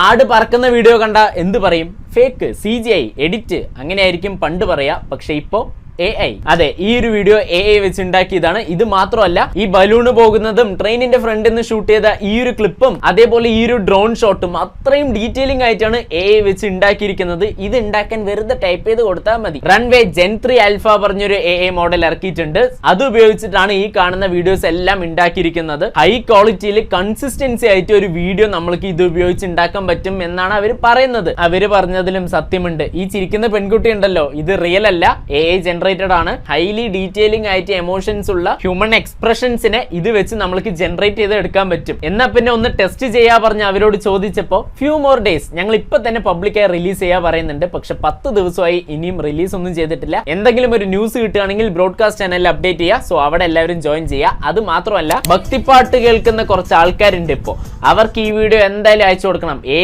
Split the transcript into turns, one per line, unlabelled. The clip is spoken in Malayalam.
ആട് പറക്കുന്ന വീഡിയോ കണ്ട എന്ത് പറയും? ഫേക്ക്, CGI, എഡിറ്റ് അങ്ങനെയായിരിക്കും പണ്ട് പറയാ. പക്ഷെ ഇപ്പോ AI. അതെ, ഈ ഒരു വീഡിയോ AI വെച്ച് ഉണ്ടാക്കിയതാണ്. ഇത് മാത്രമല്ല, ഈ ബലൂണ് പോകുന്നതും ട്രെയിനിന്റെ ഫ്രണ്ടിൽ നിന്ന് ഷൂട്ട് ചെയ്ത ഈ ഒരു ക്ലിപ്പും അതേപോലെ ഈ ഒരു ഡ്രോൺ ഷോട്ടും അത്രയും ഡീറ്റെയിലിംഗ് ആയിട്ടാണ് AI വെച്ച് ഉണ്ടാക്കിയിരിക്കുന്നത്. ഇത് ഉണ്ടാക്കാൻ വെറുതെ ടൈപ്പ് ചെയ്ത് കൊടുത്താൽ മതി. റൺവേ Gen 3 ആൽഫ പറഞ്ഞൊരു AI മോഡൽ ഇറക്കിയിട്ടുണ്ട്. അത് ഉപയോഗിച്ചിട്ടാണ് ഈ കാണുന്ന വീഡിയോസ് എല്ലാം ഉണ്ടാക്കിയിരിക്കുന്നത്. ഹൈ ക്വാളിറ്റിയിൽ കൺസിസ്റ്റൻസി ആയിട്ട് ഒരു വീഡിയോ നമ്മൾക്ക് ഇത് ഉപയോഗിച്ച് ഉണ്ടാക്കാൻ പറ്റും എന്നാണ് അവർ പറയുന്നത്. അവര് പറഞ്ഞതിലും സത്യമുണ്ട്. ഈ ചിരിക്കുന്ന പെൺകുട്ടി ഉണ്ടല്ലോ, ഇത് റിയൽ അല്ല, AI ആണ്. ഹൈലി ഡീറ്റെയിലിംഗ് ആയിട്ട് എമോഷൻസ് ഉള്ള ഹ്യൂമൻ എക്സ്പ്രഷൻസിനെ ഇത് വെച്ച് നമ്മൾക്ക് ജനറേറ്റ് ചെയ്ത് എടുക്കാൻ പറ്റും. എന്നാ പിന്നെ ഒന്ന് ടെസ്റ്റ് ചെയ്യാ പറഞ്ഞ് അവരോട് ചോദിച്ചപ്പോൾ ഫ്യൂ മോർ ഡേയ്സ്, ഞങ്ങൾ ഇപ്പൊ തന്നെ പബ്ലിക്കായി റിലീസ് ചെയ്യാൻ പറയുന്നുണ്ട്. പക്ഷെ 10 ദിവസമായി ഇനിയും റിലീസ് ഒന്നും ചെയ്തിട്ടില്ല. എന്തെങ്കിലും ഒരു ന്യൂസ് കിട്ടുകയാണെങ്കിൽ ബ്രോഡ്കാസ്റ്റ് ചാനലിൽ അപ്ഡേറ്റ് ചെയ്യുക. സോ അവിടെ എല്ലാവരും ജോയിൻ ചെയ്യുക. അത് മാത്രമല്ല, ഭക്തിപ്പാട്ട് കേൾക്കുന്ന കുറച്ച് ആൾക്കാരുണ്ട് ഇപ്പോൾ, അവർക്ക് ഈ വീഡിയോ എന്തായാലും അയച്ചു കൊടുക്കണം.